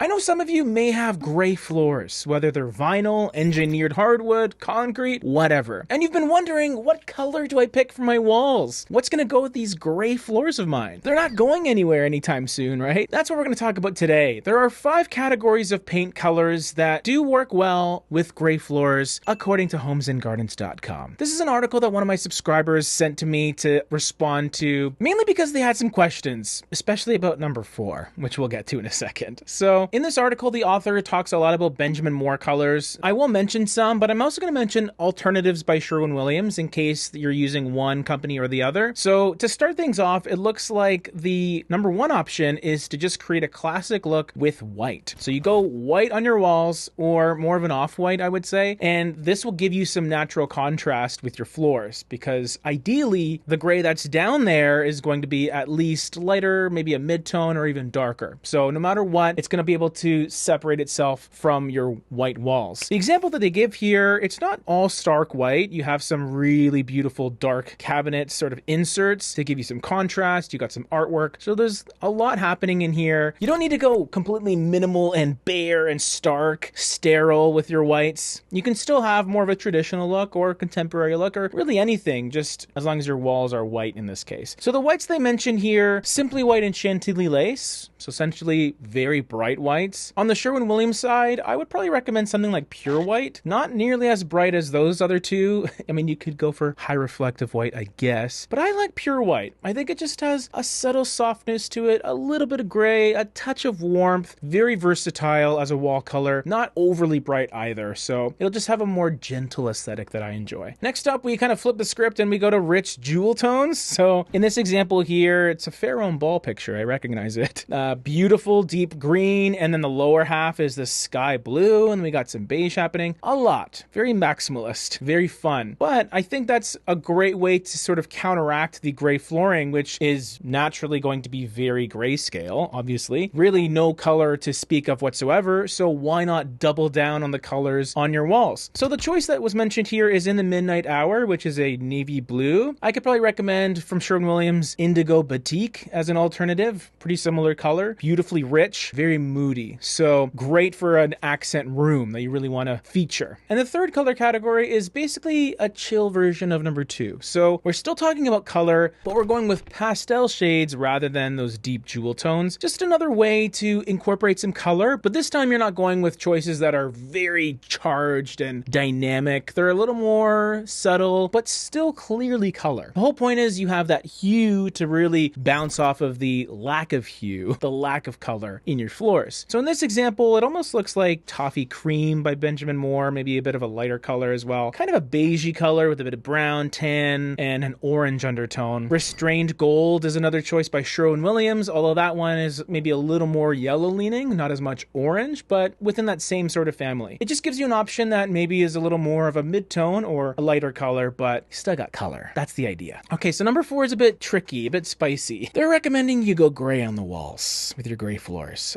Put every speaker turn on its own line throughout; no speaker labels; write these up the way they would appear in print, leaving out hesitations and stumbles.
I know some of you may have gray floors, whether they're vinyl, engineered hardwood, concrete, whatever. And you've been wondering, what color do I pick for my walls? What's gonna go with these gray floors of mine? They're not going anywhere anytime soon, right? That's what we're gonna talk about today. There are 5 categories of paint colors that do work well with gray floors, according to homesandgardens.com. This is an article that one of my subscribers sent to me to respond to, mainly because they had some questions, especially about number 4, which we'll get to in a second. So, in this article, the author talks a lot about Benjamin Moore colors. I will mention some, but I'm also going to mention alternatives by Sherwin-Williams in case you're using one company or the other. So to start things off, it looks like the number 1 option is to just create a classic look with white. So you go white on your walls, or more of an off-white, I would say, and this will give you some natural contrast with your floors, because ideally the gray that's down there is going to be at least lighter, maybe a mid-tone, or even darker. So no matter what, it's going to be able to separate itself from your white walls. The example that they give here, it's not all stark white. You have some really beautiful dark cabinet sort of inserts to give you some contrast. You got some artwork. So there's a lot happening in here. You don't need to go completely minimal and bare and stark, sterile with your whites. You can still have more of a traditional look or contemporary look, or really anything, just as long as your walls are white in this case. So the whites they mention here, simply white and chantilly lace. So essentially very bright whites. On the Sherwin-Williams side, I would probably recommend something like pure white. Not nearly as bright as those other two. I mean, you could go for high reflective white, I guess. But I like pure white. I think it just has a subtle softness to it, a little bit of gray, a touch of warmth, very versatile as a wall color, not overly bright either. So it'll just have a more gentle aesthetic that I enjoy. Next up, we kind of flip the script and we go to rich jewel tones. So in this example here, it's a Pharaoh ball picture. I recognize it. Beautiful deep green, and then the lower half is the sky blue, and we got some beige happening. A lot. Very maximalist. Very fun. But I think that's a great way to sort of counteract the gray flooring, which is naturally going to be very grayscale, obviously. Really no color to speak of whatsoever, so why not double down on the colors on your walls? So the choice that was mentioned here is in the midnight hour, which is a navy blue. I could probably recommend from Sherwin-Williams Indigo Batik as an alternative. Pretty similar color. Beautifully rich. Very moody. So great for an accent room that you really want to feature. And the third color category is basically a chill version of number 2. So we're still talking about color, but we're going with pastel shades rather than those deep jewel tones. Just another way to incorporate some color, but this time you're not going with choices that are very charged and dynamic. They're a little more subtle, but still clearly color. The whole point is you have that hue to really bounce off of the lack of hue, the lack of color in your floors. So in this example, it almost looks like Toffee Cream by Benjamin Moore, maybe a bit of a lighter color as well. Kind of a beigey color with a bit of brown, tan, and an orange undertone. Restrained Gold is another choice by Sherwin-Williams, although that one is maybe a little more yellow leaning, not as much orange, but within that same sort of family. It just gives you an option that maybe is a little more of a mid-tone or a lighter color, but still got color. That's the idea. Okay, so number 4 is a bit tricky, a bit spicy. They're recommending you go gray on the walls with your gray floors.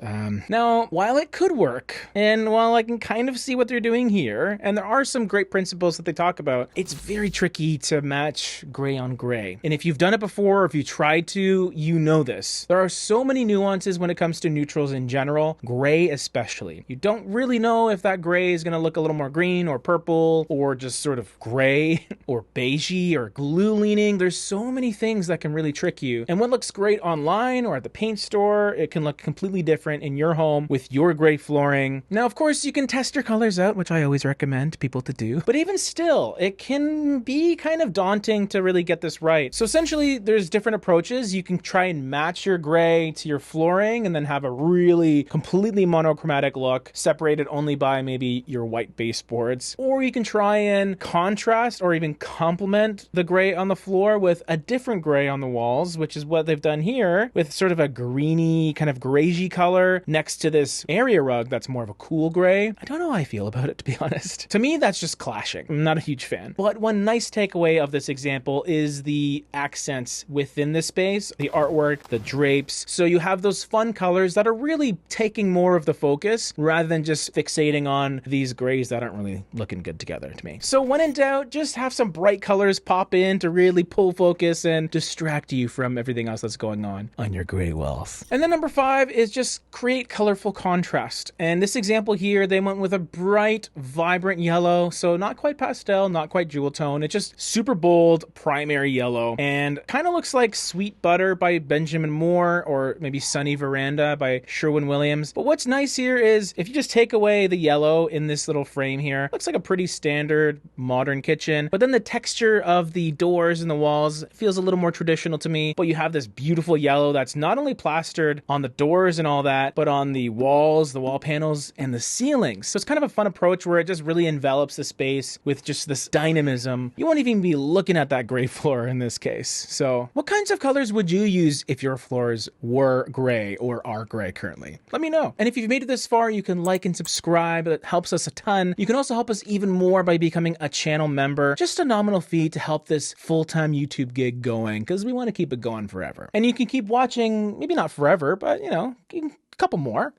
Now, while it could work, and while I can kind of see what they're doing here, and there are some great principles that they talk about, it's very tricky to match gray on gray. And if you've done it before, or if you tried to, you know this. There are so many nuances when it comes to neutrals in general, gray especially. You don't really know if that gray is going to look a little more green or purple, or just sort of gray or beigey or glue leaning. There's so many things that can really trick you. And what looks great online or at the paint store, it can look completely different in your home with your gray flooring. Now, of course, you can test your colors out, which I always recommend people to do. But even still, it can be kind of daunting to really get this right. So essentially, there's different approaches. You can try and match your gray to your flooring and then have a really completely monochromatic look, separated only by maybe your white baseboards. Or you can try and contrast or even complement the gray on the floor with a different gray on the walls, which is what they've done here with sort of a greeny, kind of grayish color next to this area rug that's more of a cool gray. I don't know how I feel about it, to be honest. To me, that's just clashing. I'm not a huge fan. But one nice takeaway of this example is the accents within the space, the artwork, the drapes. So you have those fun colors that are really taking more of the focus rather than just fixating on these grays that aren't really looking good together to me. So when in doubt, just have some bright colors pop in to really pull focus and distract you from everything else that's going on your gray walls. And then number 5 is just create colorful contrast. And this example here, they went with a bright, vibrant yellow. So not quite pastel, not quite jewel tone. It's just super bold, primary yellow. And kind of looks like Sweet Butter by Benjamin Moore, or maybe Sunny Veranda by Sherwin-Williams. But what's nice here is if you just take away the yellow in this little frame here, looks like a pretty standard modern kitchen. But then the texture of the doors and the walls feels a little more traditional to me. But you have this beautiful yellow that's not only plastered on the doors and all that, but on the walls, the wall panels, and the ceilings. So it's kind of a fun approach where it just really envelops the space with just this dynamism. You won't even be looking at that gray floor in this case. So what kinds of colors would you use if your floors were gray or are gray currently? Let me know. And if you've made it this far, you can like and subscribe. That helps us a ton. You can also help us even more by becoming a channel member. Just a nominal fee to help this full-time YouTube gig going, because we want to keep it going forever. And you can keep watching, maybe not forever, but you know, a couple more.